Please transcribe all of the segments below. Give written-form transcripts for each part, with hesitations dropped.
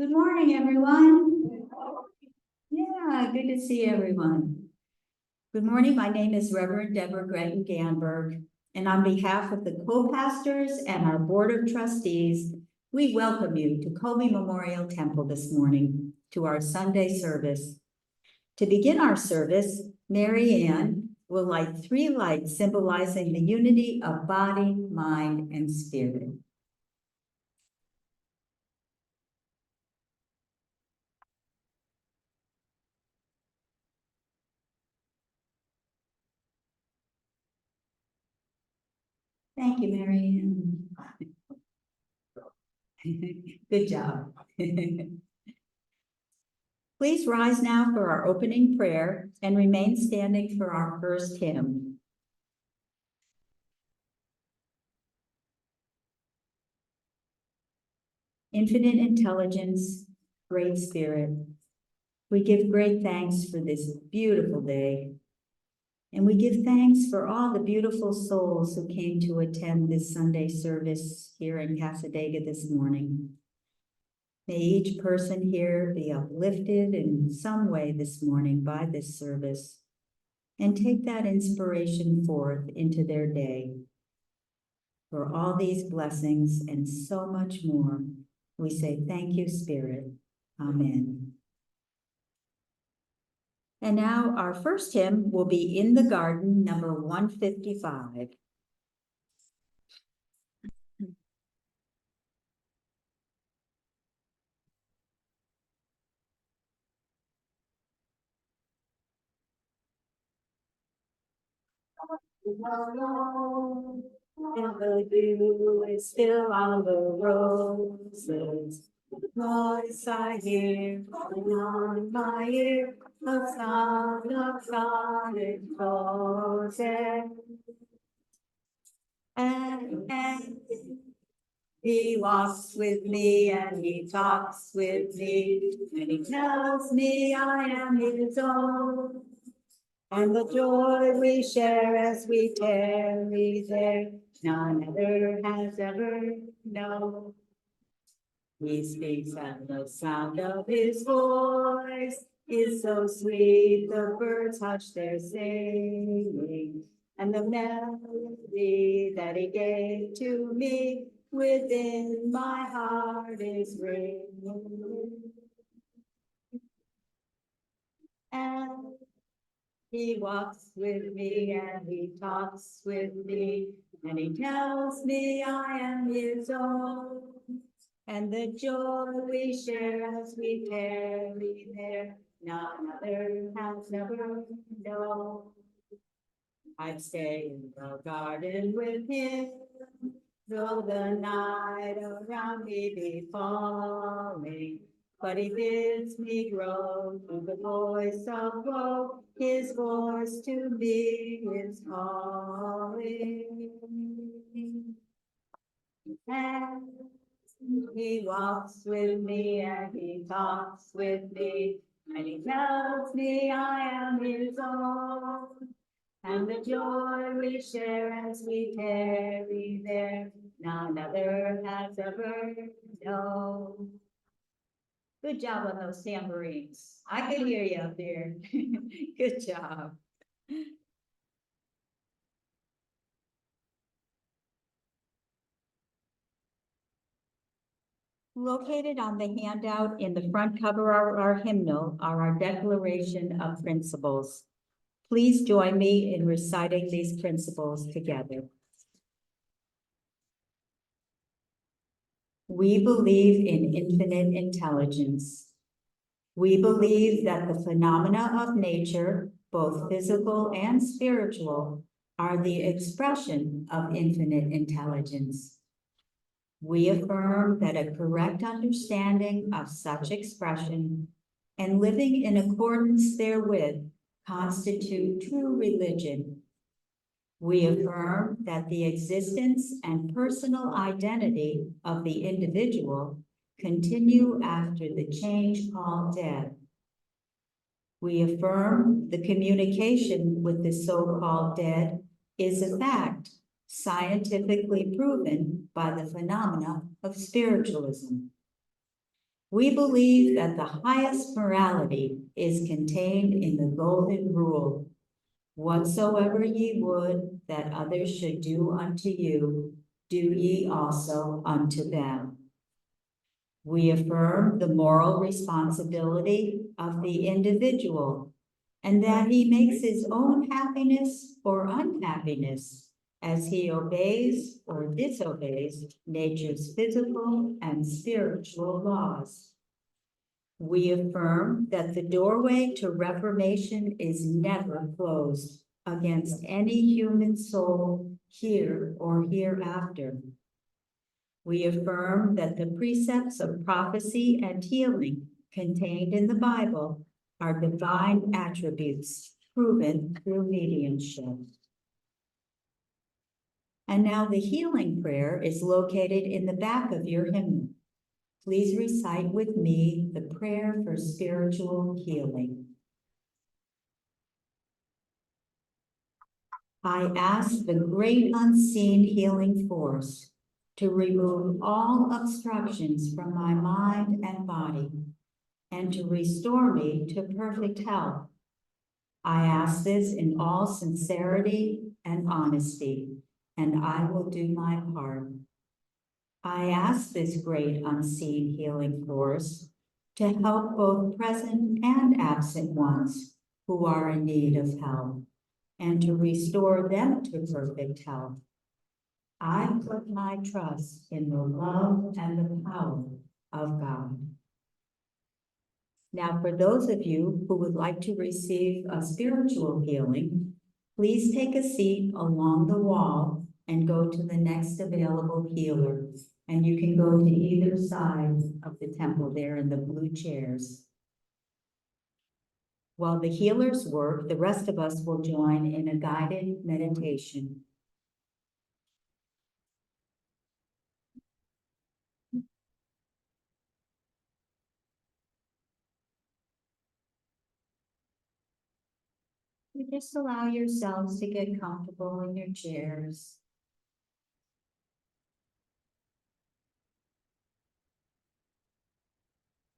Good morning, everyone. Yeah, good to see everyone. Good morning. My name is Reverend Deborah Gretton Ganberg, and on behalf of the co-pastors and our Board of Trustees, we welcome you to Kobe Memorial Temple this morning to our Sunday service. To begin our service, Mary Ann will light 3 lights symbolizing the unity of body, mind, and spirit. Thank you, Mary Ann. Good job. Please rise now for our opening prayer and remain standing for our first hymn. Infinite intelligence, great spirit, we give great thanks for this beautiful day. And we give thanks for all the beautiful souls who came to attend this Sunday service here in Cassadaga this morning. May each person here be uplifted in some way this morning by this service and take that inspiration forth into their day. For all these blessings and so much more, we say thank you, Spirit. Amen. And now our first hymn will be In the Garden, number 155. And the dew is still on the roses. The voice I hear calling on my ear, the sound of sonic roses. And he walks with me and he talks with me and he tells me I am his own. And the joy we share as we tarry there, none other has ever known. He speaks and the sound of his voice is so sweet, the birds hush their singing. And the melody that he gave to me within my heart is ringing. And he walks with me and he talks with me and he tells me I am his own. And the joy we share as we tarry there, none other has ever known. I'd stay in the garden with him, though the night around me be falling. But he bids me grow through the voice of woe. His voice to me is calling. And he walks with me and he talks with me. And he tells me I am his own. And the joy we share as we tarry there, none other has ever known. Good job on those tambourines. I could hear you up there. Good job. Located on the handout in the front cover of our hymnal are our declaration of principles. Please join me in reciting these principles together. We believe in infinite intelligence. We believe that the phenomena of nature, both physical and spiritual, are the expression of infinite intelligence. We affirm that a correct understanding of such expression and living in accordance therewith constitute true religion. We affirm that the existence and personal identity of the individual continue after the change called death. We affirm the communication with the so-called dead is a fact, scientifically proven by the phenomena of spiritualism. We believe that the highest morality is contained in the golden rule. Whatsoever ye would that others should do unto you, do ye also unto them. We affirm the moral responsibility of the individual and that he makes his own happiness or unhappiness as he obeys or disobeys nature's physical and spiritual laws. We affirm that the doorway to reformation is never closed against any human soul here or hereafter. We affirm that the precepts of prophecy and healing contained in the Bible are divine attributes proven through mediumship. And now the healing prayer is located in the back of your hymnal. Please recite with me the prayer for spiritual healing. I ask the great unseen healing force to remove all obstructions from my mind and body and to restore me to perfect health. I ask this in all sincerity and honesty, and I will do my part. I ask this great unseen healing force to help both present and absent ones who are in need of help and to restore them to perfect health. I put my trust in the love and the power of God. Now, for those of you who would like to receive a spiritual healing, please take a seat along the wall and go to the next available healer. And you can go to either side of the temple there in the blue chairs. While the healers work, the rest of us will join in a guided meditation. You just allow yourselves to get comfortable in your chairs.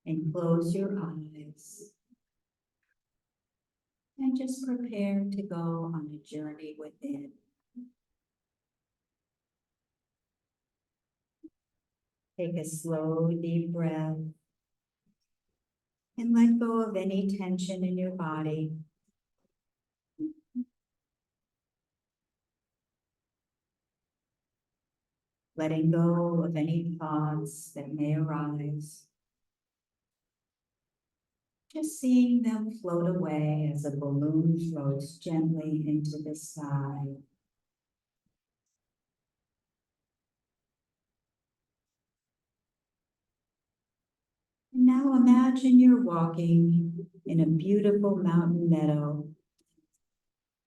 And close your eyes. And just prepare to go on a journey within. Take a slow, deep breath. And let go of any tension in your body. Letting go of any thoughts that may arise. Just seeing them float away as a balloon floats gently into the sky. And now imagine you're walking in a beautiful mountain meadow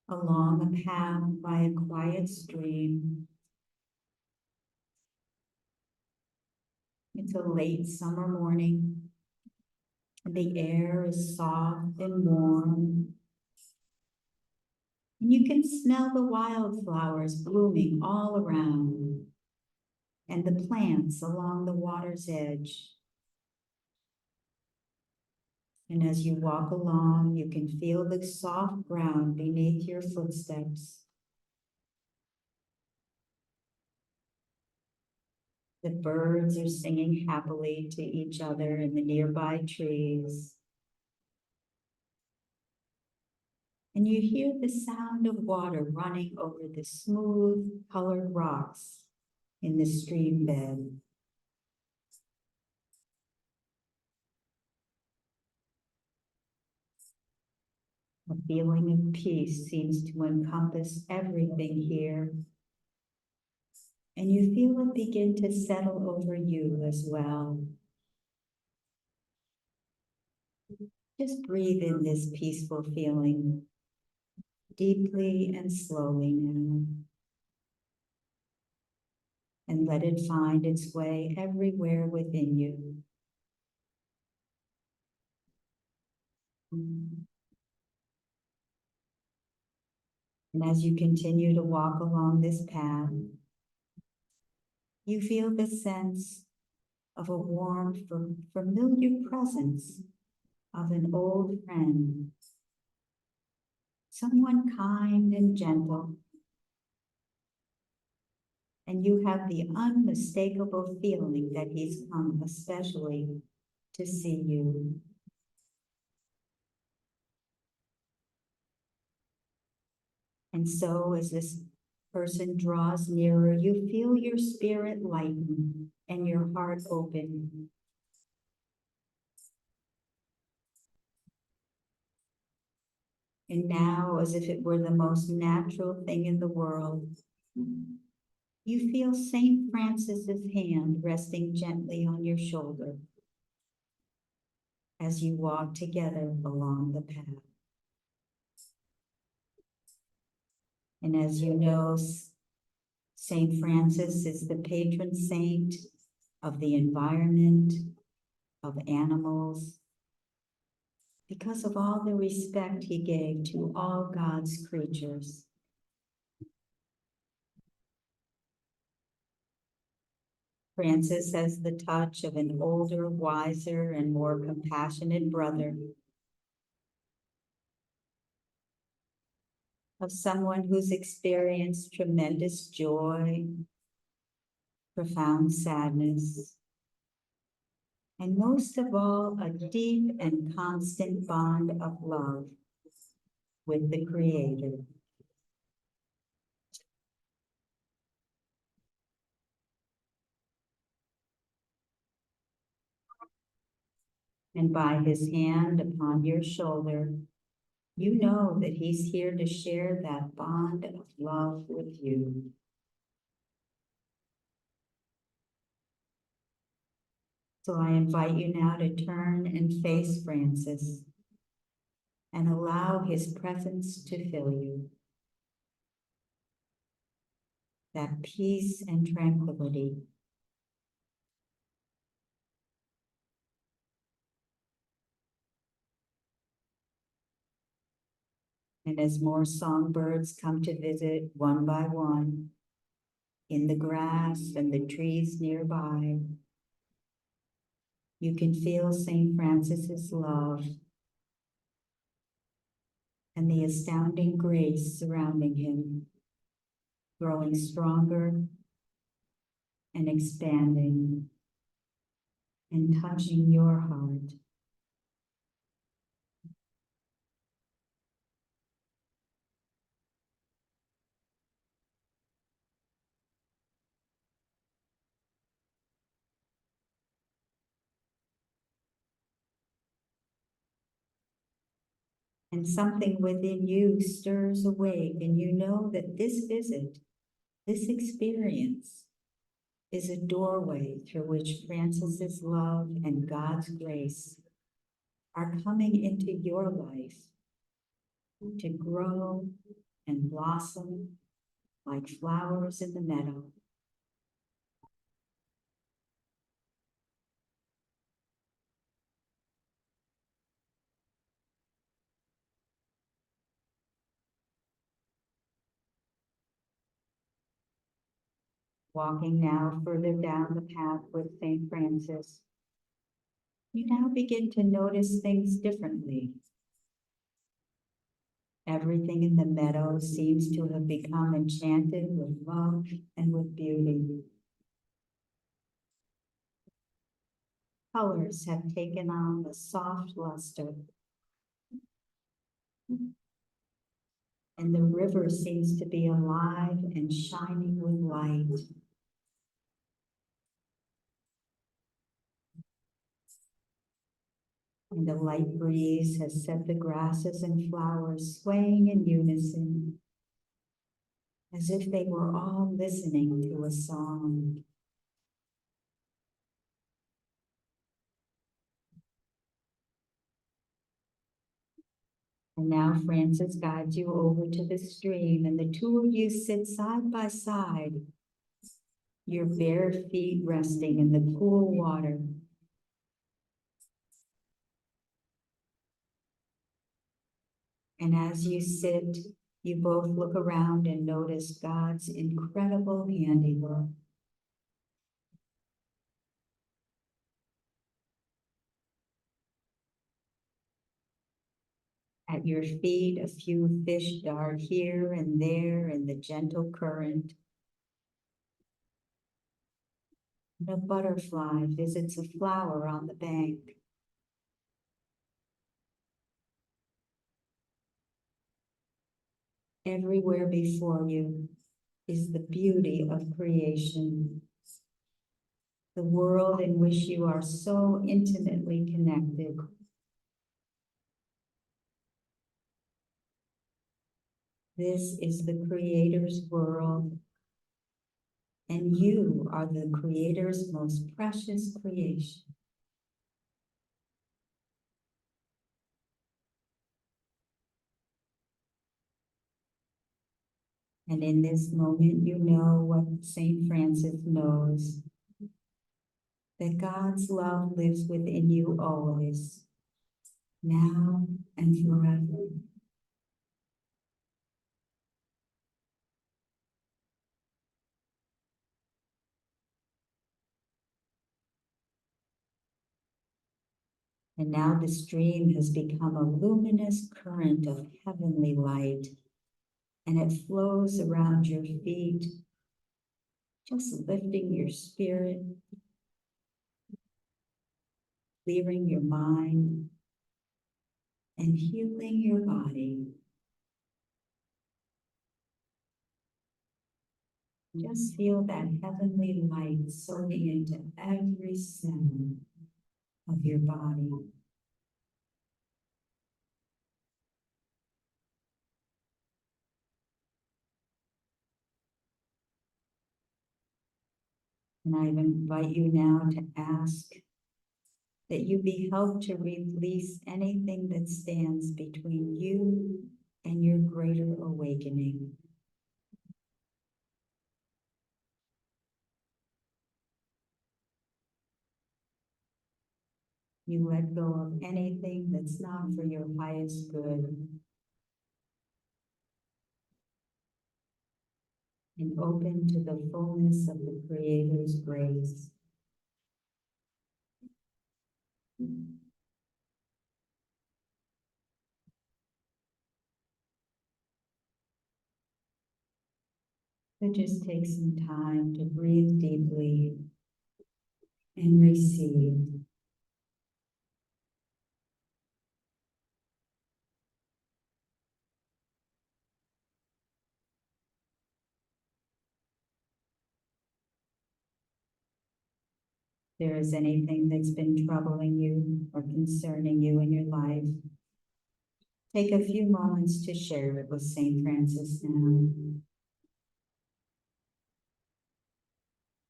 along a path by a quiet stream. It's a late summer morning. The air is soft and warm. And you can smell the wildflowers blooming all around and the plants along the water's edge. And as you walk along, you can feel the soft ground beneath your footsteps. The birds are singing happily to each other in the nearby trees. And you hear the sound of water running over the smooth, colored rocks in the stream bed. A feeling of peace seems to encompass everything here. And you feel it begin to settle over you as well. Just breathe in this peaceful feeling deeply and slowly now. And let it find its way everywhere within you. And as you continue to walk along this path, you feel the sense of a warm, familiar presence of an old friend, someone kind and gentle, and you have the unmistakable feeling that he's come especially to see you. And so as this person draws nearer, you feel your spirit lighten and your heart open. And now, as if it were the most natural thing in the world, you feel St. Francis's hand resting gently on your shoulder as you walk together along the path. And as you know, St. Francis is the patron saint of the environment, of animals, because of all the respect he gave to all God's creatures. Francis has the touch of an older, wiser, and more compassionate brother, of someone who's experienced tremendous joy, profound sadness, and most of all, a deep and constant bond of love with the Creator. And by his hand upon your shoulder, you know that he's here to share that bond of love with you. So I invite you now to turn and face Francis and allow his presence to fill you. That peace and tranquility. And as more songbirds come to visit one by one, in the grass and the trees nearby, you can feel St. Francis's love and the astounding grace surrounding him, growing stronger and expanding and touching your heart. And something within you stirs awake, and you know that this visit, this experience, is a doorway through which Francis's love and God's grace are coming into your life to grow and blossom like flowers in the meadow. Walking now further down the path with St. Francis, you now begin to notice things differently. Everything in the meadow seems to have become enchanted with love and with beauty. Colors have taken on a soft luster, and the river seems to be alive and shining with light. And a light breeze has set the grasses and flowers swaying in unison, as if they were all listening to a song. And now Francis guides you over to the stream, and the two of you sit side by side, your bare feet resting in the cool water. And as you sit, you both look around and notice God's incredible handiwork. At your feet, a few fish dart here and there in the gentle current. And a butterfly visits a flower on the bank. Everywhere before you is the beauty of creation, the world in which you are so intimately connected. This is the Creator's world, and you are the Creator's most precious creation. And in this moment, you know what St. Francis knows, that God's love lives within you always, now and forever. And now the stream has become a luminous current of heavenly light, and it flows around your feet, just lifting your spirit, clearing your mind, and healing your body. Just feel that heavenly light soaking into every cell of your body. And I invite you now to ask that you be helped to release anything that stands between you and your greater awakening. You let go of anything that's not for your highest good, and open to the fullness of the Creator's grace. So just take some time to breathe deeply and receive. If there is anything that's been troubling you or concerning you in your life, take a few moments to share it with St. Francis now.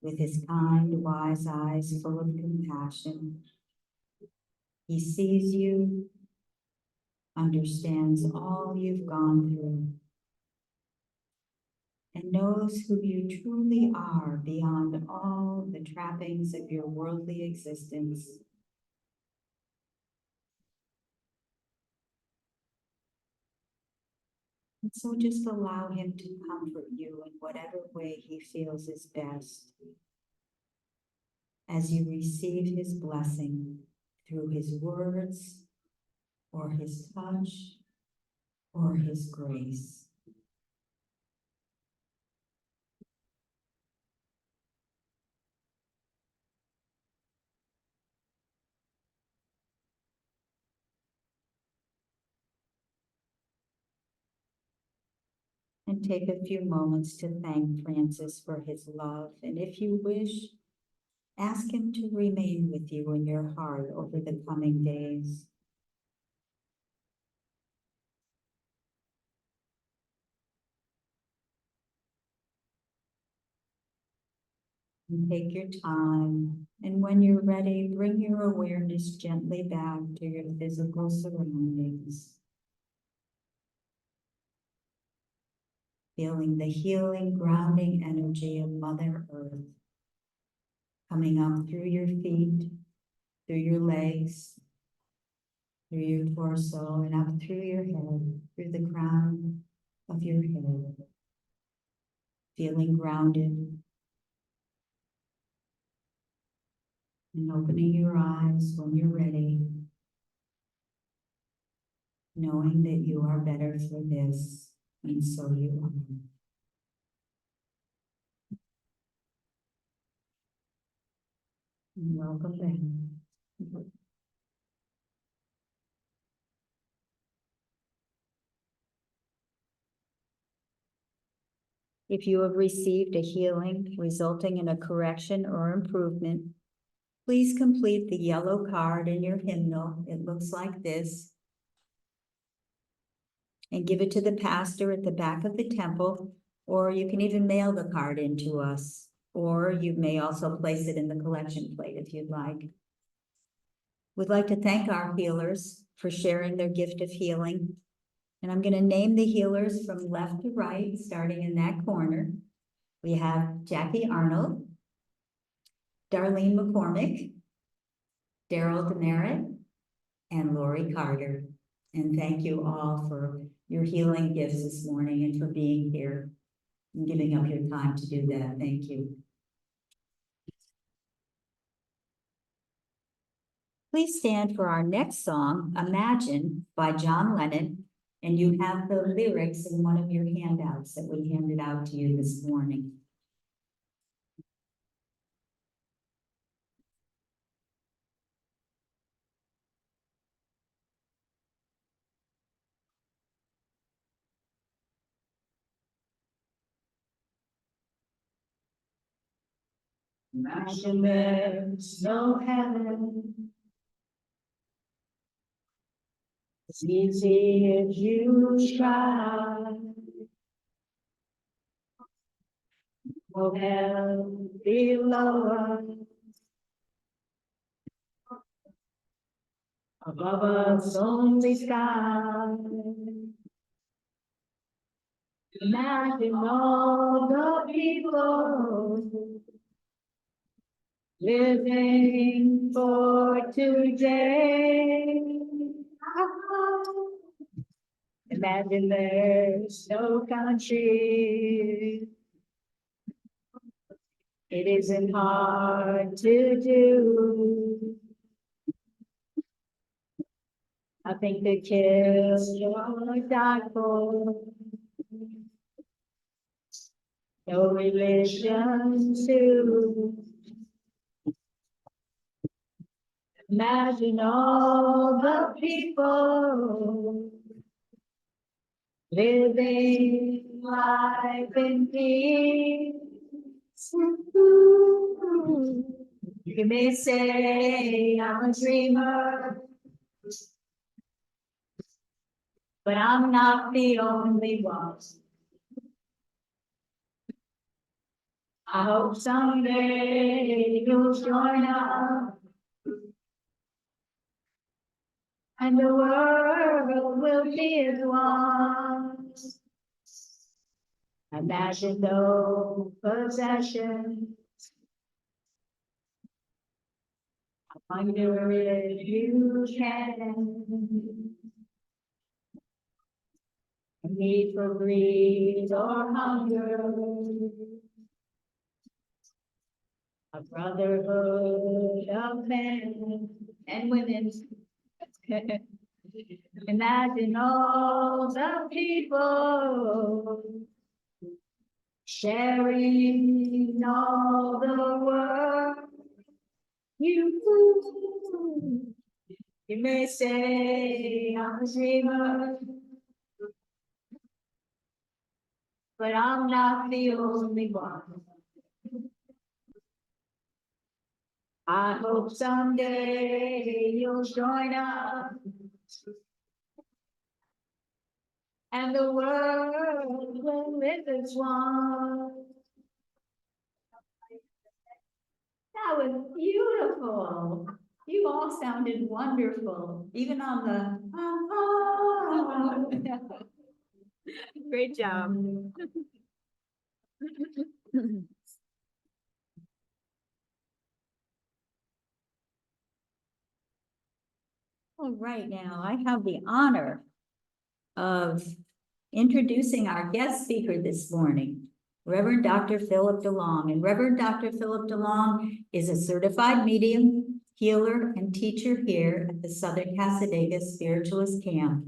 With his kind, wise eyes full of compassion, he sees you, understands all you've gone through, and knows who you truly are beyond all the trappings of your worldly existence. And so just allow him to comfort you in whatever way he feels is best, as you receive his blessing through his words, or his touch, or his grace. And take a few moments to thank Francis for his love, and if you wish, ask him to remain with you in your heart over the coming days. And take your time, and when you're ready, bring your awareness gently back to your physical surroundings, feeling the healing, grounding energy of Mother Earth coming up through your feet, through your legs, through your torso, and up through your head, through the crown of your head, feeling grounded, and opening your eyes when you're ready. knowing that you are better for this, and so you are. And welcome back. If you have received a healing resulting in a correction or improvement, please complete the yellow card in your hymnal. It looks like this. And give it to the pastor at the back of the temple, or you can even mail the card in to us, or you may also place it in the collection plate if you'd like. We'd like to thank our healers for sharing their gift of healing. And I'm going to name the healers from left to right, starting in that corner. We have Jackie Arnold, Darlene McCormick, Daryl Demerit, and Lori Carter. And thank you all for your healing gifts this morning and for being here and giving up your time to do that. Thank you. Please stand for our next song, Imagine by John Lennon, and you have the lyrics in one of your handouts that we handed out to you this morning. Imagine there's no heaven. It's easy if you try. No hell below us. Above us only sky. Imagine all the people living for today. Imagine there's no country. It isn't hard to do. Nothing to kill or die for. No religion too. Imagine all the people living life in peace. You may say I'm a dreamer, but I'm not the only one. I hope someday you'll join us, and the world will be as one. Imagine no possession. I wonder if you can. A need for greed or hunger. A brotherhood of men and women. Imagine all the people sharing all the world. You may say I'm a dreamer, but I'm not the only one. I hope someday you'll join us, and the world will live as one. That was beautiful. You all sounded wonderful, even on the. Great job. All right, now I have the honor of introducing our guest speaker this morning, Reverend Dr. Philip DeLong. And Reverend Dr. Philip DeLong is a certified medium, healer, and teacher here at the Southern Cassadaga Spiritualist Camp.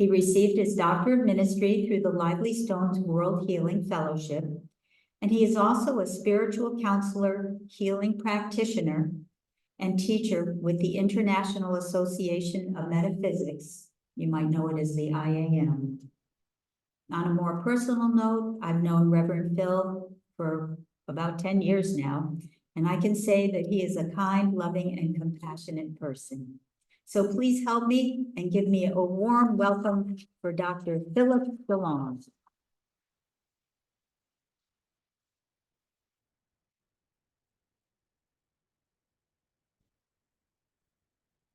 He received his Doctor of Ministry through the Lively Stones World Healing Fellowship, and he is also a spiritual counselor, healing practitioner, and teacher with the International Association of Metaphysics. You might know it as the IAM. On a more personal note, I've known Reverend Phil for about 10 years now, and I can say that he is a kind, loving, and compassionate person. So please help me and give me a warm welcome for Dr. Philip DeLong.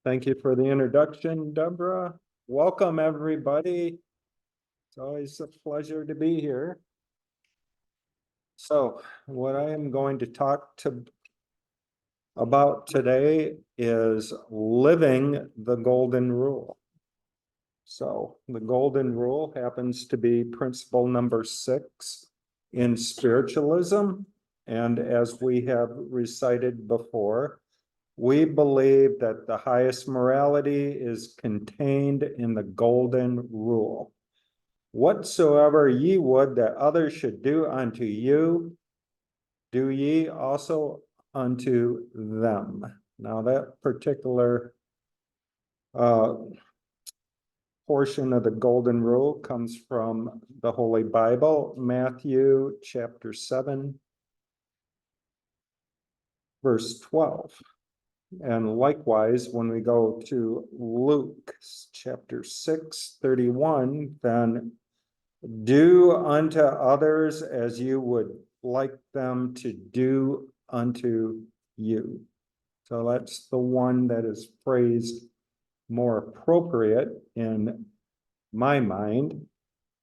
Thank you for the introduction, Deborah. Welcome, everybody. It's always a pleasure to be here. So what I am going to talk about today is living the golden rule. So the golden rule happens to be principle number 6 in spiritualism. And as we have recited before, we believe that the highest morality is contained in the golden rule. Whatsoever ye would that others should do unto you, do ye also unto them. Now that particular portion of the golden rule comes from the Holy Bible, Matthew chapter 7, verse 12. And likewise, when we go to Luke chapter 6:31, then do unto others as you would like them to do unto you. So that's the one that is phrased more appropriate in my mind.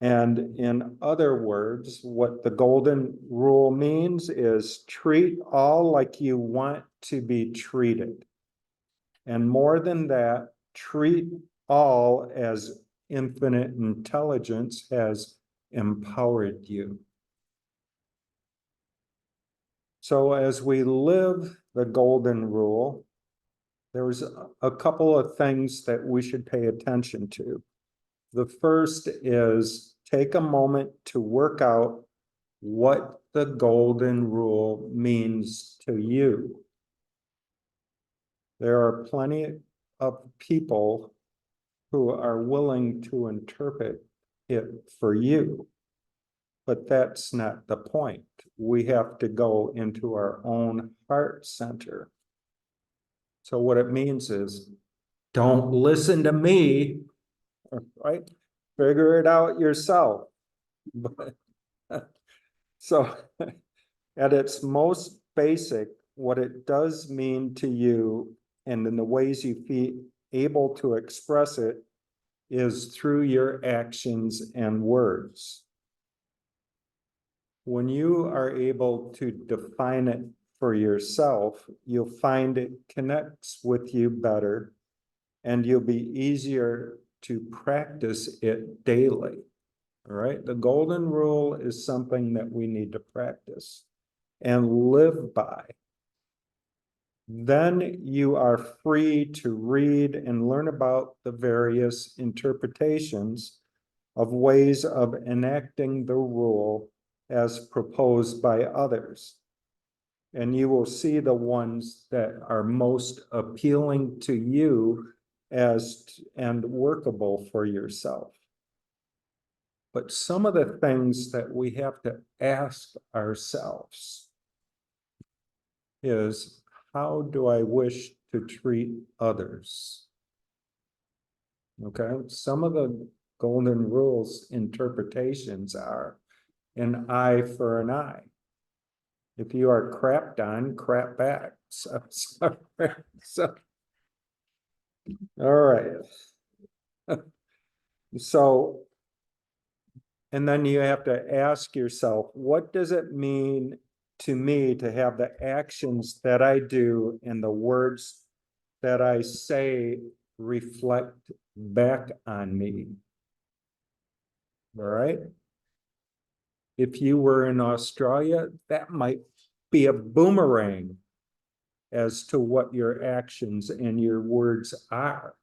And in other words, what the golden rule means is treat all like you want to be treated. And more than that, treat all as infinite intelligence has empowered you. So as we live the golden rule, there's a couple of things that we should pay attention to. The first is take a moment to work out what the golden rule means to you. There are plenty of people who are willing to interpret it for you, but that's not the point. We have to go into our own heart center. So what it means is, don't listen to me, right? Figure it out yourself. But, so at its most basic, what it does mean to you and in the ways you feel able to express it is through your actions and words. When you are able to define it for yourself, you'll find it connects with you better and you'll be easier to practice it daily. All right. The golden rule is something that we need to practice and live by. Then you are free to read and learn about the various interpretations of ways of enacting the rule as proposed by others. And you will see the ones that are most appealing to you and workable for yourself. But some of the things that we have to ask ourselves is, how do I wish to treat others? Okay, some of the golden rules interpretations are an eye for an eye. If you are crapped on, crap back. So all right. So, and then you have to ask yourself, what does it mean to me to have the actions that I do and the words that I say reflect back on me? All right. If you were in Australia, that might be a boomerang as to what your actions and your words are.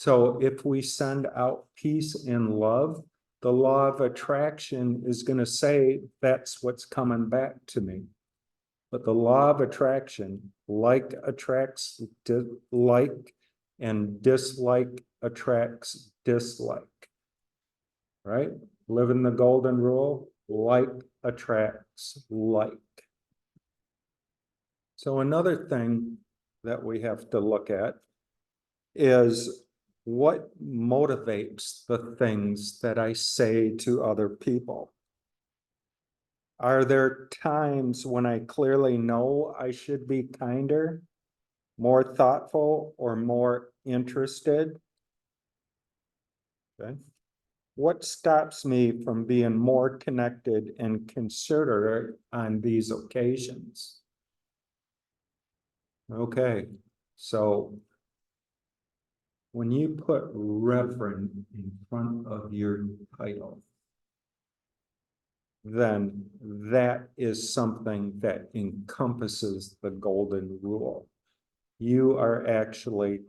So if we send out peace and love, the law of attraction is going to say that's what's coming back to me. But the law of attraction, like attracts like, and dislike attracts dislike. Right? Live in the golden rule, like attracts like. So another thing that we have to look at is what motivates the things that I say to other people. Are there times when I clearly know I should be kinder, more thoughtful, or more interested? Okay. What stops me from being more connected and considerate on these occasions? Okay, so when you put Reverend in front of your title, then that is something that encompasses the golden rule. You are actually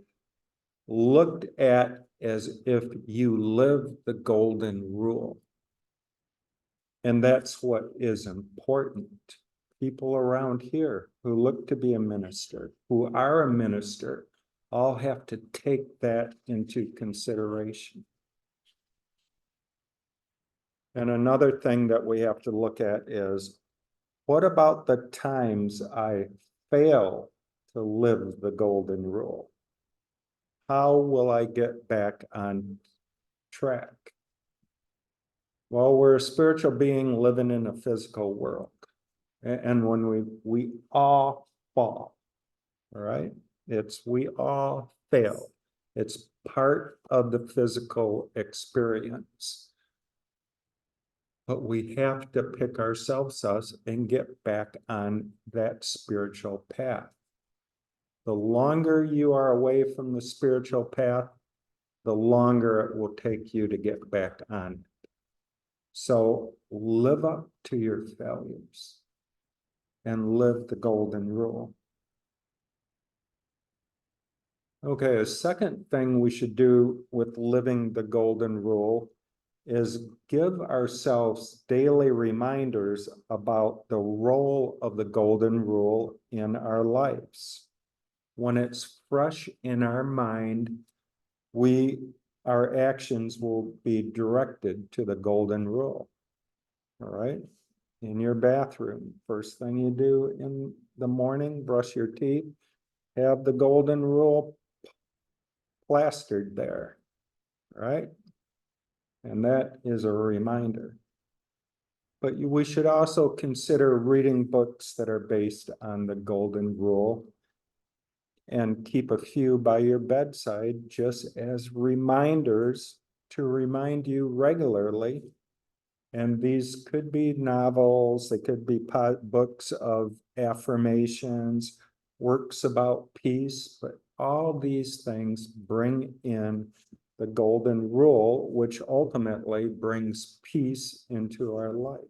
looked at as if you live the golden rule. And that's what is important. People around here who look to be a minister, who are a minister, all have to take that into consideration. And another thing that we have to look at is, what about the times I fail to live the golden rule? How will I get back on track? Well, we're a spiritual being living in a physical world. And when we all fall, all right? We all fail. It's part of the physical experience. But we have to pick ourselves up and get back on that spiritual path. The longer you are away from the spiritual path, the longer it will take you to get back on it. So live up to your failures and live the golden rule. Okay, a second thing we should do with living the golden rule is give ourselves daily reminders about the role of the golden rule in our lives. When it's fresh in our mind, our actions will be directed to the golden rule. All right? In your bathroom, first thing you do in the morning, brush your teeth, have the golden rule plastered there, right? And that is a reminder. But we should also consider reading books that are based on the golden rule and keep a few by your bedside just as reminders to remind you regularly. And these could be novels, they could be books of affirmations, works about peace, but all these things bring in the golden rule, which ultimately brings peace into our life.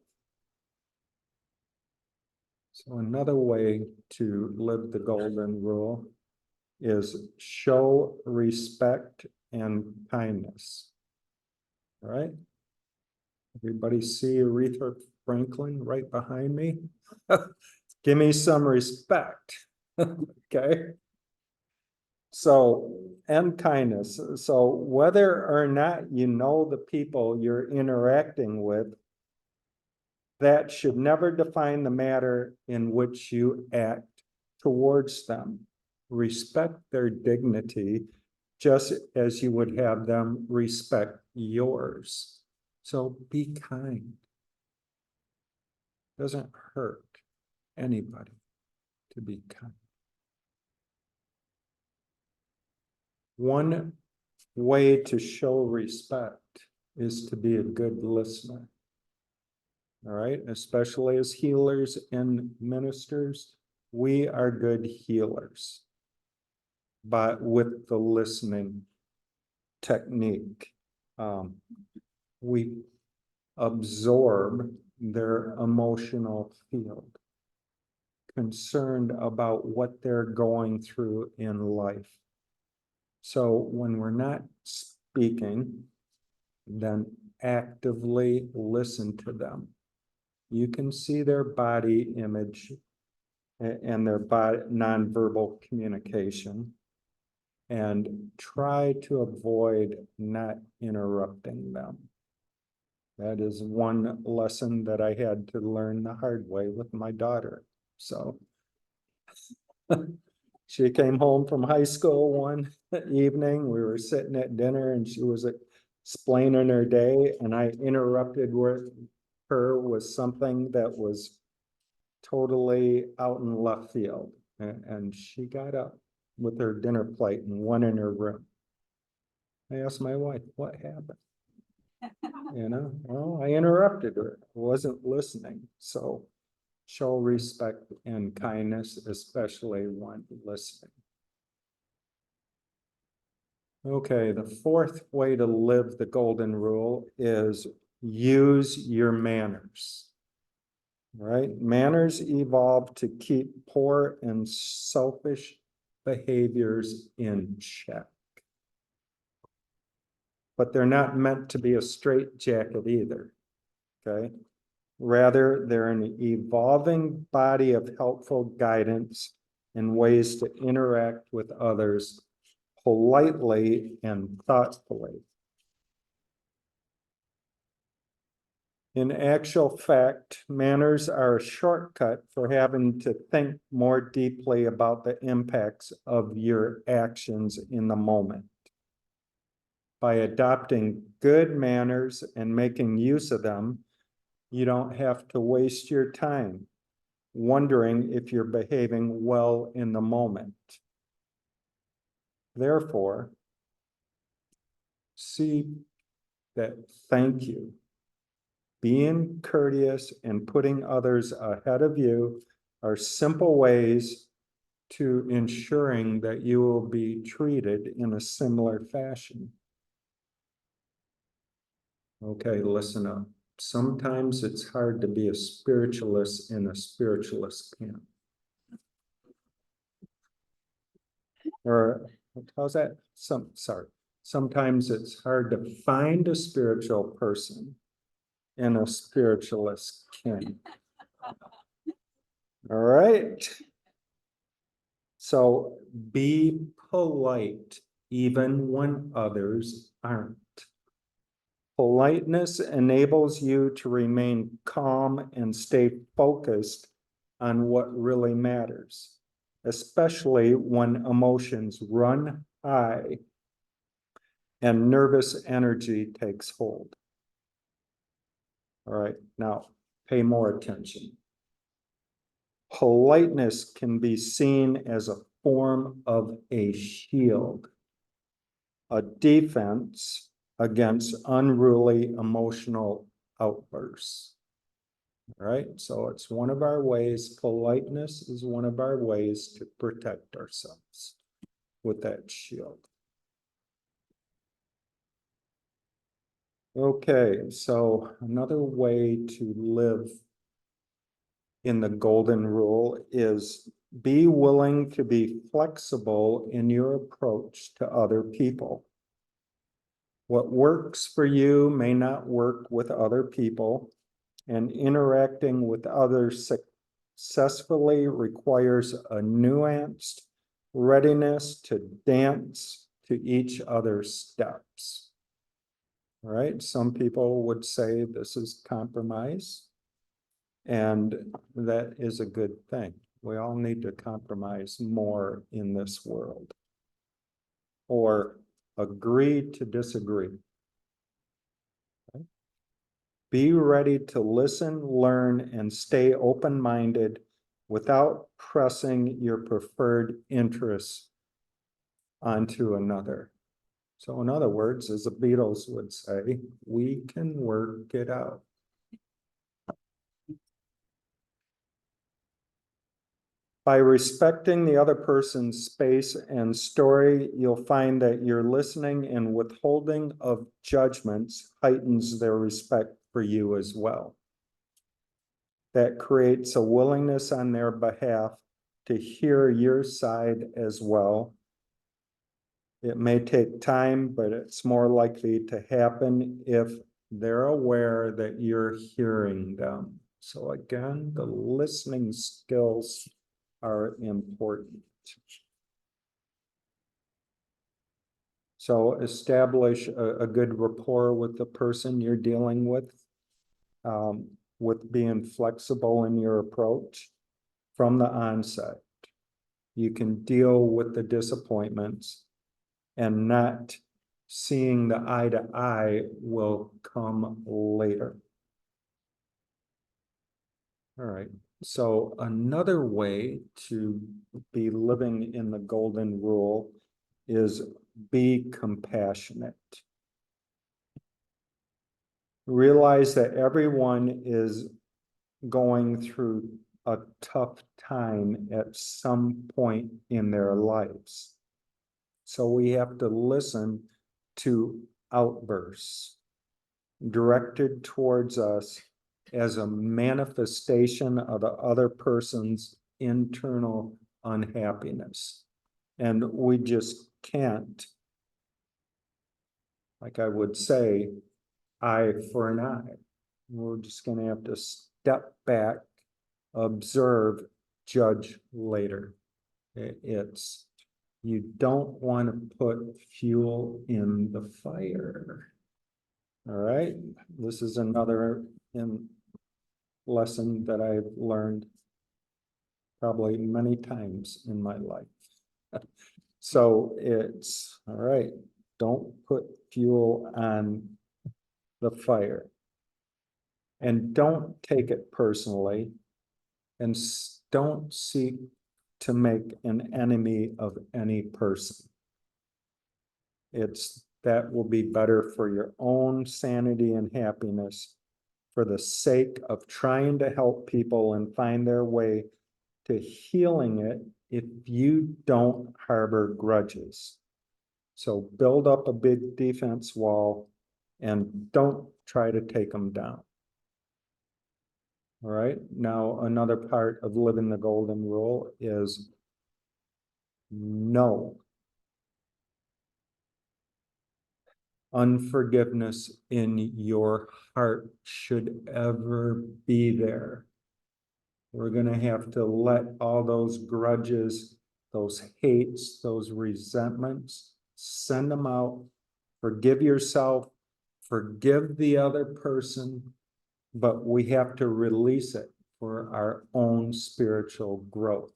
So another way to live the golden rule is show respect and kindness. All right? Everybody see Aretha Franklin right behind me? Give me some respect. Okay. So, and kindness. So whether or not you know the people you're interacting with, that should never define the matter in which you act towards them. Respect their dignity just as you would have them respect yours. So be kind. Doesn't hurt anybody to be kind. One way to show respect is to be a good listener. All right, especially as healers and ministers, we are good healers, but with the listening technique, we absorb their emotional field, concerned about what they're going through in life. So when we're not speaking, then actively listen to them. You can see their body image and their body nonverbal communication, and try to avoid not interrupting them. That is one lesson that I had to learn the hard way with my daughter. So she came home from high school one evening. We were sitting at dinner and she was explaining her day, and I interrupted her with something that was totally out in left field. And she got up with her dinner plate and went in her room. I asked my wife, what happened? Well, I interrupted her. I wasn't listening. So show respect and kindness, especially when listening. Okay, the fourth way to live the golden rule is use your manners. Right? Manners evolved to keep poor and selfish behaviors in check. But they're not meant to be a straitjacket either. Okay? Rather, they're an evolving body of helpful guidance and ways to interact with others politely and thoughtfully. In actual fact, manners are a shortcut for having to think more deeply about the impacts of your actions in the moment. By adopting good manners and making use of them, you don't have to waste your time wondering if you're behaving well in the moment. Therefore, see that thank you, being courteous and putting others ahead of you are simple ways to ensuring that you will be treated in a similar fashion. Okay, listen up. Sometimes it's hard to be a spiritualist in a spiritualist camp. Or how's that? Sometimes it's hard to find a spiritual person in a spiritualist camp. All right. So be polite even when others aren't. Politeness enables you to remain calm and stay focused on what really matters, especially when emotions run high and nervous energy takes hold. All right, now pay more attention. Politeness can be seen as a form of a shield, a defense against unruly emotional outbursts. All right, so it's one of our ways, politeness is one of our ways to protect ourselves with that shield. Okay, so another way to live in the golden rule is be willing to be flexible in your approach to other people. What works for you may not work with other people, and interacting with others successfully requires a nuanced readiness to dance to each other's steps. All right, some people would say this is compromise. And that is a good thing. We all need to compromise more in this world. Or agree to disagree. Okay. Be ready to listen, learn, and stay open-minded without pressing your preferred interests onto another. So in other words, as the Beatles would say, we can work it out. By respecting the other person's space and story, you'll find that your listening and withholding of judgments heightens their respect for you as well. That creates a willingness on their behalf to hear your side as well. It may take time, but it's more likely to happen if they're aware that you're hearing them. So again, the listening skills are important. So establish a good rapport with the person you're dealing with being flexible in your approach from the onset. You can deal with the disappointments, and not seeing the eye to eye will come later. All right, so another way to be living in the golden rule is be compassionate. Realize that everyone is going through a tough time at some point in their lives. So we have to listen to outbursts directed towards us as a manifestation of the other person's internal unhappiness. And we just can't, like I would say, eye for an eye. We're just going to have to step back, observe, judge later. It's, you don't want to put fuel in the fire. All right, this is another lesson that I've learned probably many times in my life. So it's, all right, don't put fuel on the fire. And don't take it personally, and don't seek to make an enemy of any person. It's that will be better for your own sanity and happiness, for the sake of trying to help people and find their way to healing it if you don't harbor grudges. So build up a big defense wall and don't try to take them down. All right, now another part of living the golden rule is no. Unforgiveness in your heart should ever be there. We're going to have to let all those grudges, those hates, those resentments, send them out. Forgive yourself, forgive the other person, but we have to release it for our own spiritual growth.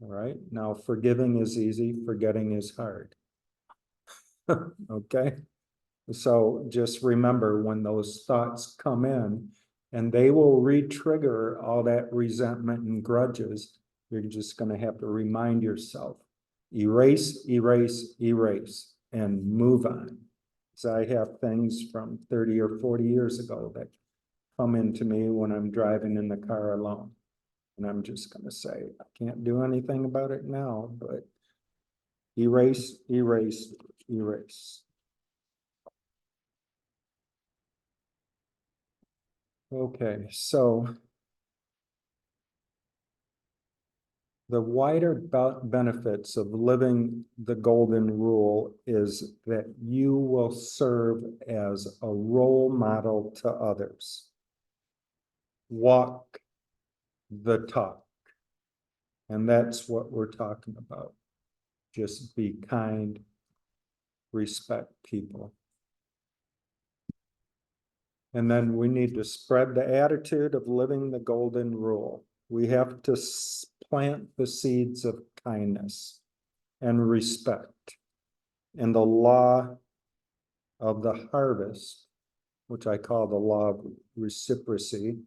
All right, now forgiving is easy, forgetting is hard. Okay, so just remember when those thoughts come in, and they will re-trigger all that resentment and grudges, you're just going to have to remind yourself, erase, erase, erase, and move on. So I have things from 30 or 40 years ago that come into me when I'm driving in the car alone. And I'm just going to say, I can't do anything about it now, but erase, erase, erase. Okay, so the wider benefits of living the golden rule is that you will serve as a role model to others. Walk the talk. And that's what we're talking about. Just be kind, respect people. And then we need to spread the attitude of living the golden rule. We have to plant the seeds of kindness and respect. And the law of the harvest, which I call the law of reciprocity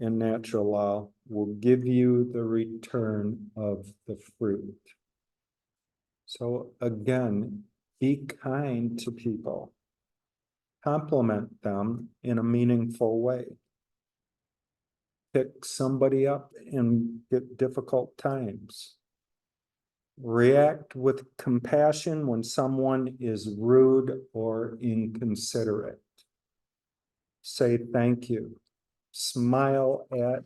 in natural law, will give you the return of the fruit. So again, be kind to people. Compliment them in a meaningful way. Pick somebody up in difficult times. React with compassion when someone is rude or inconsiderate. Say thank you. Smile at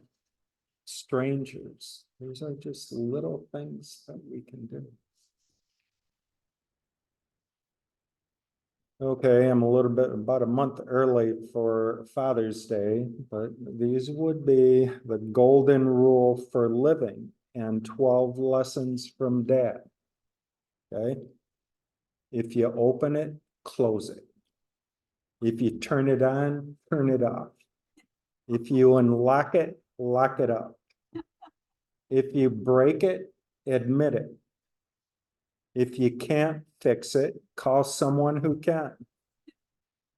strangers. These are just little things that we can do. Okay, I'm a little bit, about a month early for Father's Day, but these would be the golden rule for living and 12 lessons from Dad. Okay? If you open it, close it. If you turn it on, turn it off. If you unlock it, lock it up. If you break it, admit it. If you can't fix it, call someone who can.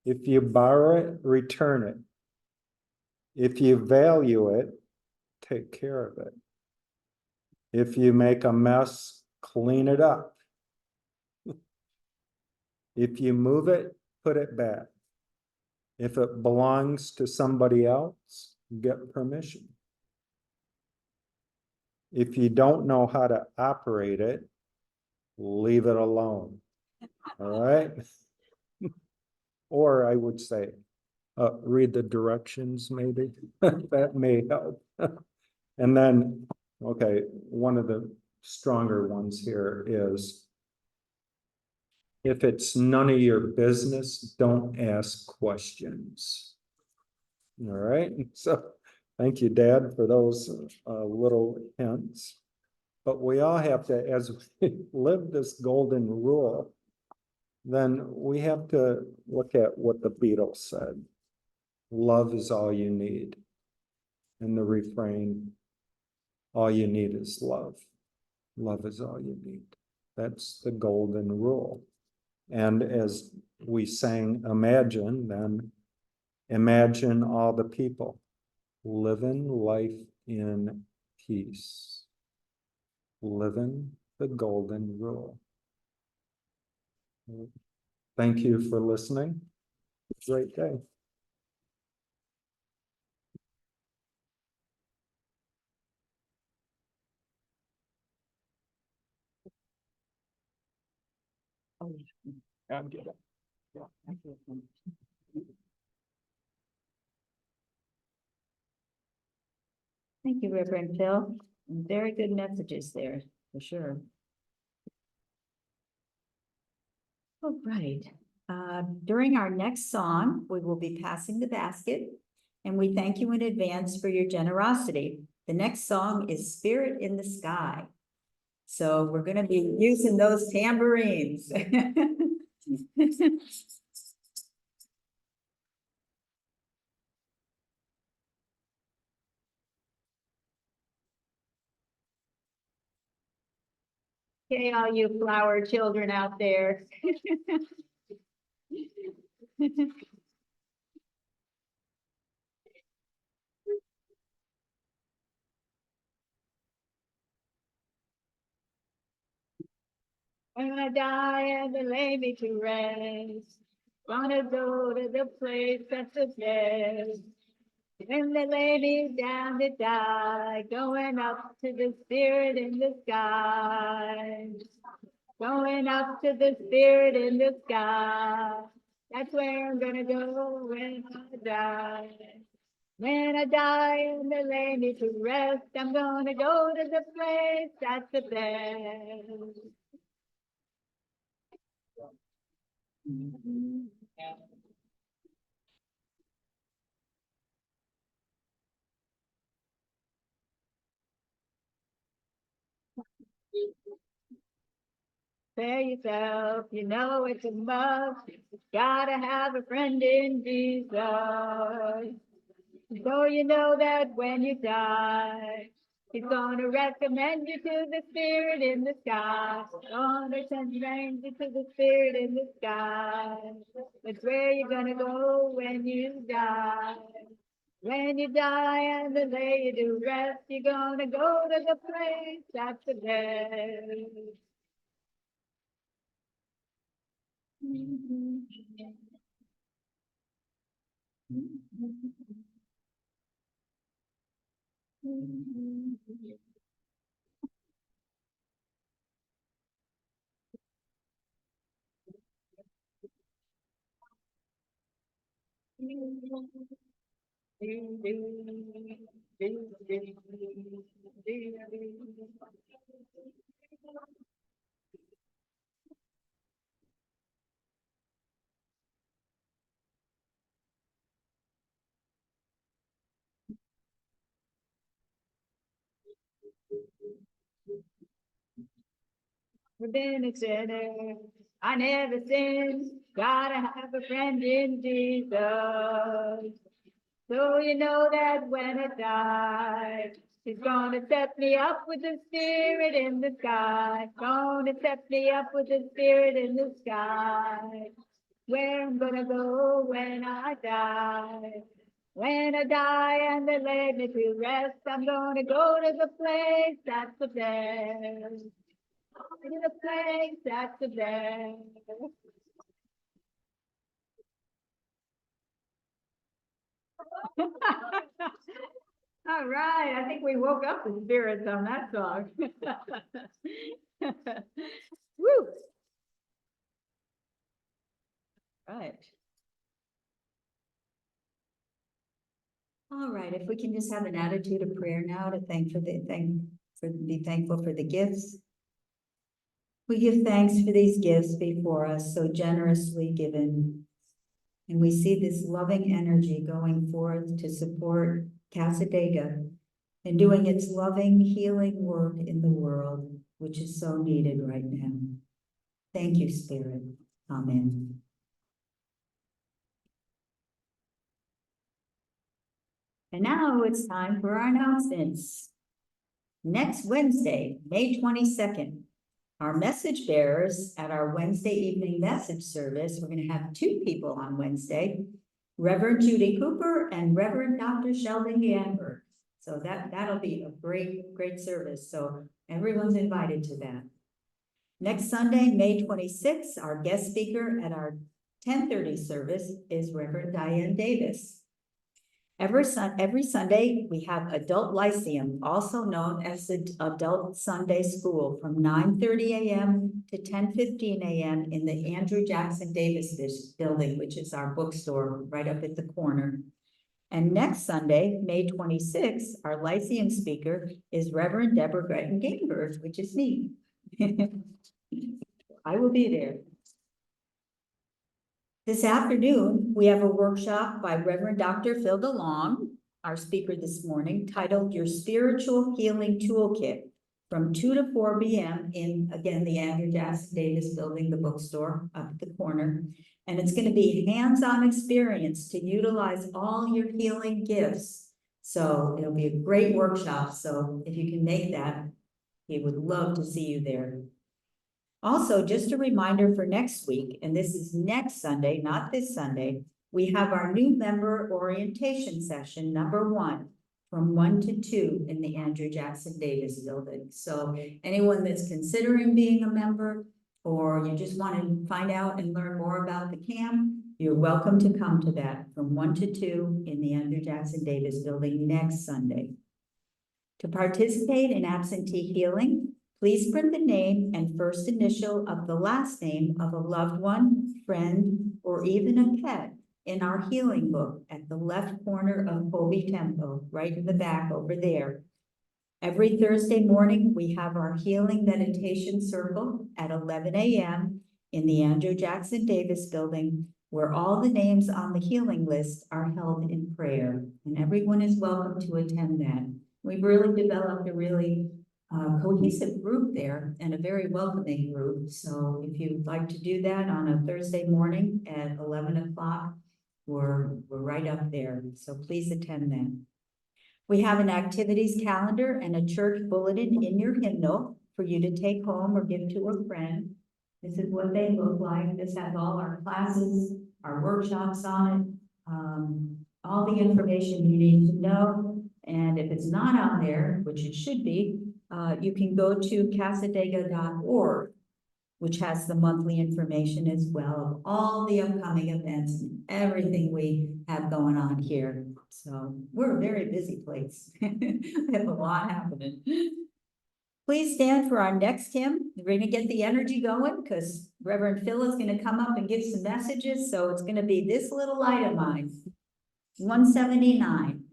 If you borrow it, return it. If you value it, take care of it. If you make a mess, clean it up. If you move it, put it back. If it belongs to somebody else, get permission. If you don't know how to operate it, leave it alone. All right? Or I would say, read the directions maybe. That may help. And then, okay, one of the stronger ones here is, if it's none of your business, don't ask questions. All right, so thank you, Dad, for those little hints. But we all have to, as we live this golden rule, then we have to look at what the Beatles said. Love is all you need. And the refrain, all you need is love. Love is all you need. That's the golden rule. And as we sang Imagine, then imagine all the people living life in peace, living the golden rule. Thank you for listening. Great day. I'm good. Thank you, Reverend Phil. Very good messages there, for sure. All right. During our next song, we will be passing the basket, and we thank you in advance for your generosity. The next song is Spirit in the Sky. So we're going to be using those tambourines. Okay, all you flower children out there. When I die and they lay me to rest, wanna go to the place that's the best. When they lay me down to die, going up to the spirit in the sky. Going up to the spirit in the sky. That's where I'm gonna go when I die. When I die and they lay me to rest, I'm gonna go to the place that's the best. Prepare yourself, you know it's a must. Gotta have a friend in Jesus. So you know that when you die, he's gonna recommend you to the spirit in the sky. Gonna send you to the spirit in the sky. That's where you're gonna go when you die. When you die and they lay you to rest, you're gonna go to the place that's the best. I've been a sinner. I never sinned. Gotta have a friend in Jesus. So you know that when I die, he's gonna set me up with the spirit in the sky. Gonna set me up with the spirit in the sky. Where I'm gonna go when I die. When I die and they lay me to rest, I'm gonna go to the place that's the best. To the place that's the best. All right, I think we woke up the spirits on that song. Woo! Right. All right, if we can just have an attitude of prayer now to be thankful for the gifts. We give thanks for these gifts before us, so generously given. And we see this loving energy going forth to support Casadega and doing its loving, healing work in the world, which is so needed right now. Thank you, Spirit. Amen. And now it's time for our announcements. Next Wednesday, May 22nd, our message bearers at our Wednesday evening message service, we're going to have two people on Wednesday, Reverend Judy Cooper and Reverend Dr. Sheldon Ganberg. So that'll be a great service. So everyone's invited to that. Next Sunday, May 26th, our guest speaker at our 10:30 service is Reverend Diane Davis. Every Sunday, we have Adult Lyceum, also known as the Adult Sunday School, from 9:30 a.m. to 10:15 a.m. in the Andrew Jackson Davis building, which is our bookstore right up at the corner. And next Sunday, May 26th, our Lyceum speaker is Reverend Deborah Gretton Gainberg, which is me. I will be there. This afternoon, we have a workshop by Reverend Dr. Phil DeLong, our speaker this morning, titled Your Spiritual Healing Toolkit, from 2 to 4 p.m. in, again, the Andrew Jackson Davis building, the bookstore up at the corner. And it's going to be hands-on experience to utilize all your healing gifts. So it'll be a great workshop. So if you can make that, we would love to see you there. Also, just a reminder for next week, and this is next Sunday, not this Sunday, we have our new member orientation session, number 1, from 1 to 2 in the Andrew Jackson Davis building. So anyone that's considering being a member, or you just want to find out and learn more about the camp, you're welcome to come to that from 1 to 2 in the Andrew Jackson Davis building next Sunday. To participate in absentee healing, please print the name and first initial of the last name of a loved one, friend, or even a pet in our healing book at the left corner of Holy Temple, right in the back over there. Every Thursday morning, we have our healing meditation circle at 11 a.m. in the Andrew Jackson Davis building, where all the names on the healing list are held in prayer, and everyone is welcome to attend that. We've really developed a really cohesive group there and a very welcoming group. So if you'd like to do that on a Thursday morning at 11 o'clock, we're right up there. So please attend that. We have an activities calendar and a church bulletin in your hymnal for you to take home or give to a friend. This is what they look like. This has all our classes, our workshops on it, all the information you need to know. And if it's not on there, which it should be, you can go to casadega.org, which has the monthly information as well of all the upcoming events and everything we have going on here. So we're a very busy place. We have a lot happening. Please stand for our next hymn. We're going to get the energy going because Reverend Phil is going to come up and give some messages. So it's going to be This Little Light of Mine, 179.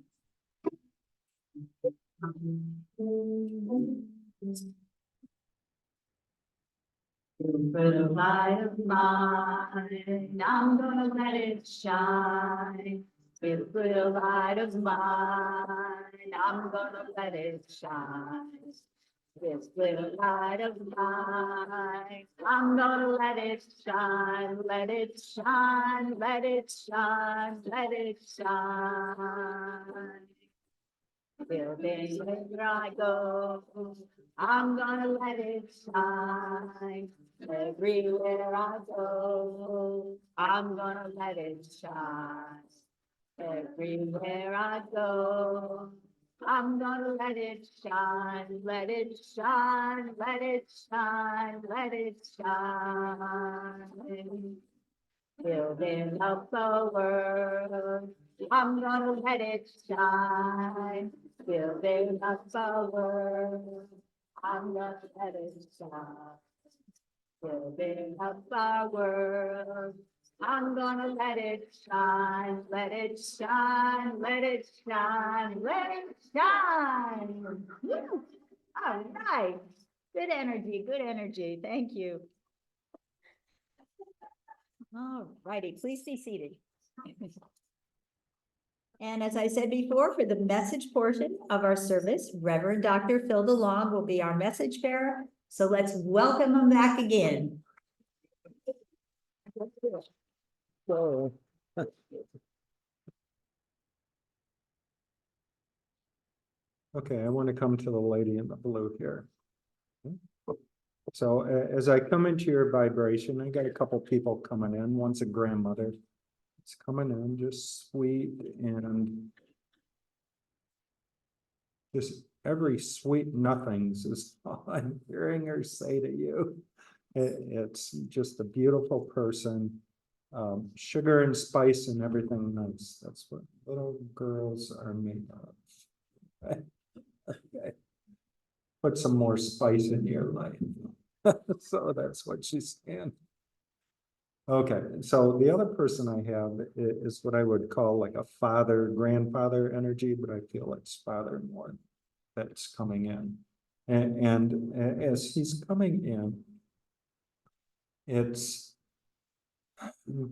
Little light of mine, I'm gonna let it shine. This little light of mine, I'm gonna let it shine. This little light of mine, I'm gonna let it shine, let it shine, let it shine, let it shine. Wherever I go, I'm gonna let it shine. Everywhere I go, I'm gonna let it shine. Everywhere I go, I'm gonna let it shine, let it shine, let it shine, let it shine. Building up the world, I'm gonna let it shine. Building up the world, I'm gonna let it shine. Building up our world, I'm gonna let it shine, let it shine, let it shine, let it shine. Woo! All right, good energy, thank you. All righty, please be seated. And as I said before, for the message portion of our service, Reverend Dr. Phil DeLong will be our message bearer. So let's welcome him back again. So. Okay, I want to come to the lady in the blue here. So as I come into your vibration, I got a couple people coming in. One's a grandmother. It's coming in just sweet and just every sweet nothings is all I'm hearing her say to you. It's just a beautiful person. Sugar and spice and everything nice. That's what little girls are made of. Okay. Put some more spice in your life. So that's what she's saying. Okay, so the other person I have is what I would call like a father, grandfather energy, but I feel it's father more that's coming in. And as he's coming in, it's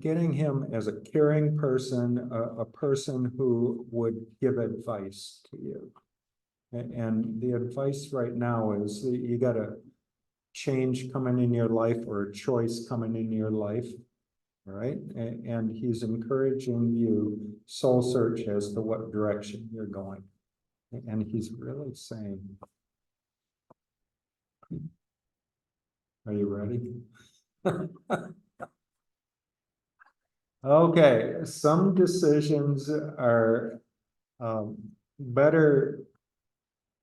getting him as a caring person, a person who would give advice to you. And the advice right now is that you got a change coming in your life or a choice coming in your life. All right. And he's encouraging you soul search as to what direction you're going. And he's really saying, are you ready? Okay, some decisions are better.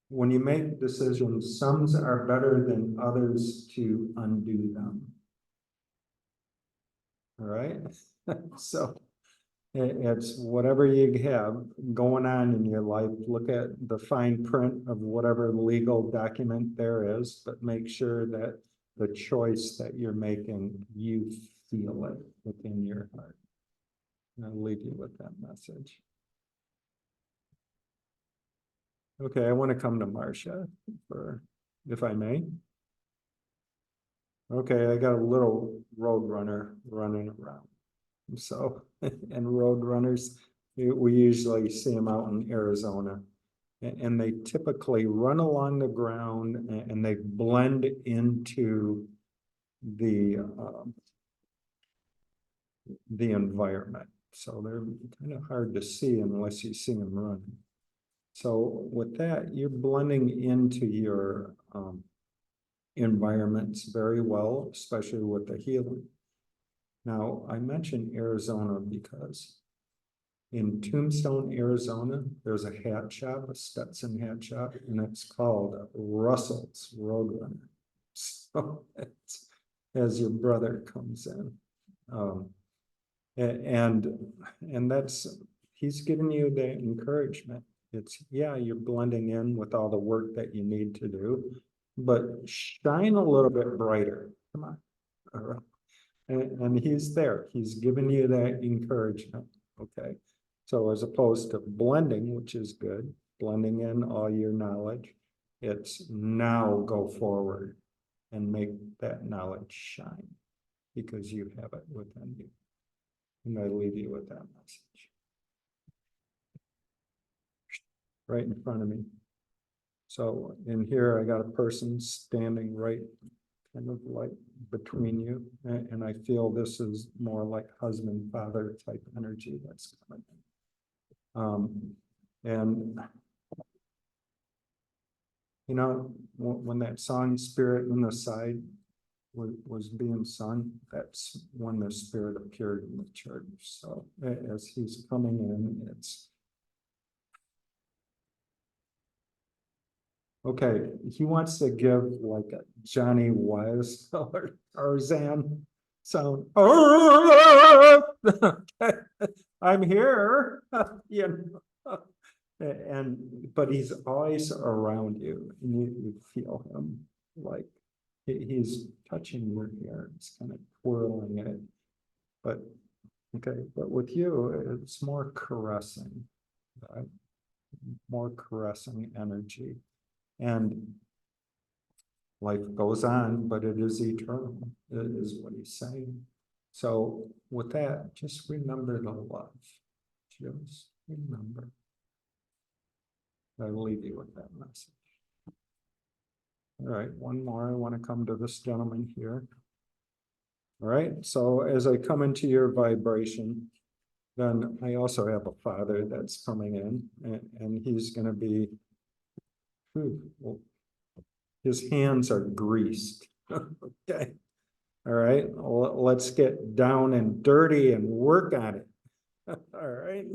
When you make decisions, some are better than others to undo them. All right. So it's whatever you have going on in your life, look at the fine print of whatever legal document there is, but make sure that the choice that you're making, you feel it within your heart. And I'll leave you with that message. Okay, I want to come to Marcia for, if I may. Okay, I got a little road runner running around. So, and road runners, we usually see them out in Arizona. And they typically run along the ground and they blend into the environment. So they're kind of hard to see unless you see them run. So with that, you're blending into your environments very well, especially with the healing. Now, I mentioned Arizona because in Tombstone, Arizona, there's a hat shop, a Stetson hat shop, and it's called Russell's Roadrunner. So it's as your brother comes in. And that's, he's giving you the encouragement. It's, yeah, you're blending in with all the work that you need to do, but shine a little bit brighter. Come on. All right. And he's there. He's giving you that encouragement. Okay. So as opposed to blending, which is good, blending in all your knowledge, it's now go forward and make that knowledge shine because you have it within you. And I leave you with that message. right in front of me. So in here, I got a person standing right kind of like between you. And I feel this is more like husband, father type energy that's coming in. And you know, when that song Spirit in the Side was being sung, that's when the Spirit appeared in the church. So as he's coming in, it's okay. He wants to give like a Johnny Wise or Tarzan sound. Okay, I'm here. You know. And but he's always around you, and you feel him like he's touching your hair, it's kind of twirling it. But okay, but with you, it's more caressing, right? More caressing energy. And life goes on, but it is eternal, is what he's saying. So with that, just remember the love. Just remember. I'll leave you with that message. All right, one more. I want to come to this gentleman here. All right, so as I come into your vibration, then I also have a father that's coming in, and he's going to be, well, his hands are greased. Okay. All right, well, let's get down and dirty and work on it. All right.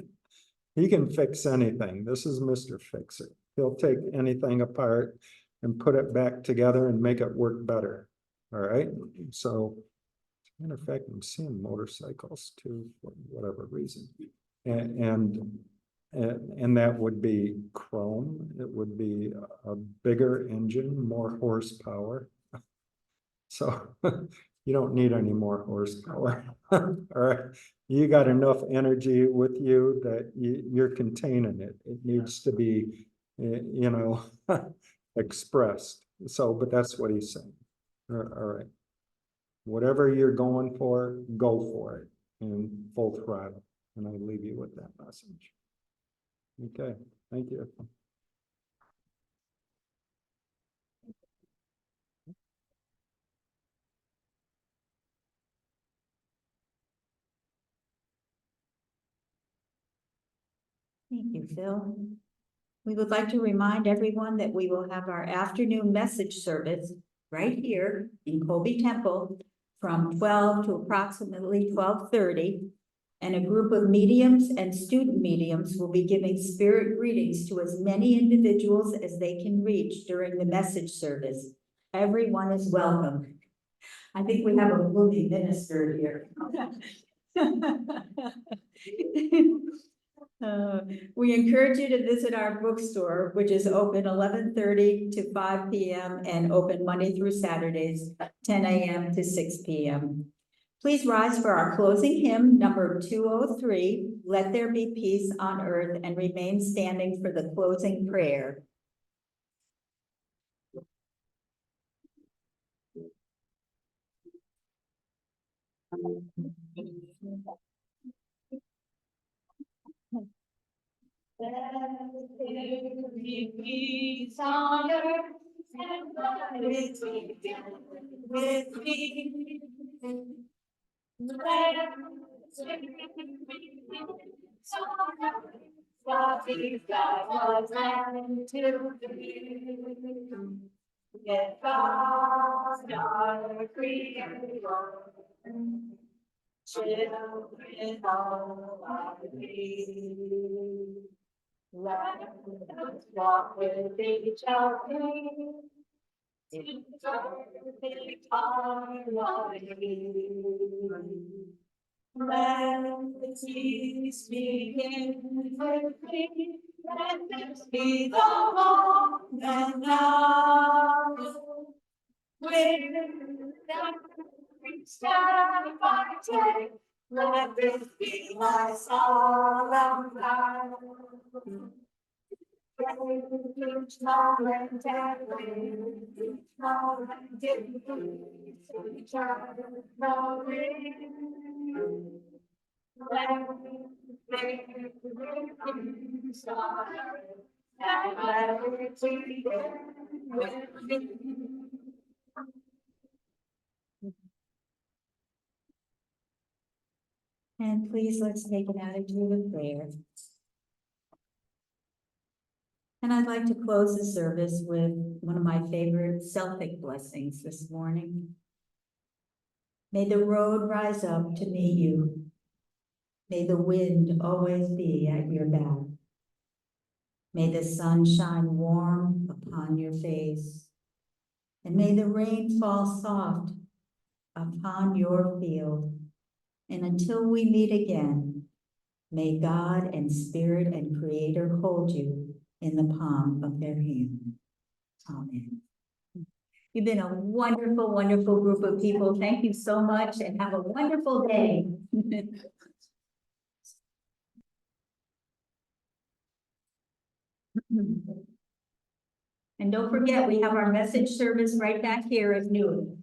He can fix anything. This is Mr. Fixer. He'll take anything apart and put it back together and make it work better. All right. So, matter of fact, I'm seeing motorcycles too, for whatever reason. And that would be chrome. It would be a bigger engine, more horsepower. So you don't need any more horsepower. All right. You got enough energy with you that you're containing it. It needs to be, you know, expressed. So, but that's what he's saying. All right. Whatever you're going for, go for it in full throttle. And I leave you with that message. Okay. Thank you. Thank you, Phil. We would like to remind everyone that we will have our afternoon message service right here in Colby Temple from 12 to approximately 12:30. And a group of mediums and student mediums will be giving spirit greetings to as many individuals as they can reach during the message service. Everyone is welcome. I think we have a movie minister here. We encourage you to visit our bookstore, which is open 11:30 to 5 p.m. and open Monday through Saturdays, 10 a.m. to 6 p.m. Please rise for our closing hymn, number 203, Let There Be Peace on Earth, and remain standing for the closing prayer. Let there be peace on earth and with me. Let there be peace on earth. God was meant to be. Yet God, our Creator, children all are we. Let us walk with each other to perfect harmony. Let peace begin quickly. Let this be the moment now. When we stand by day, let this be my solemn vow. Each moment every moment in peace, each other knowing. Let there be peace on earth And please, let's take an attitude of prayer. And I'd like to close the service with one of my favorite Celtic blessings this morning. May the road rise up to meet you. May the wind always be at your back. May the sun shine warm upon your face. And may the rain fall soft upon your field. And until we meet again, may God and Spirit and Creator hold you in the palm of their hand. Amen. You've been a wonderful, wonderful group of people. Thank you so much and have a wonderful day. And don't forget, we have our message service right back here at noon.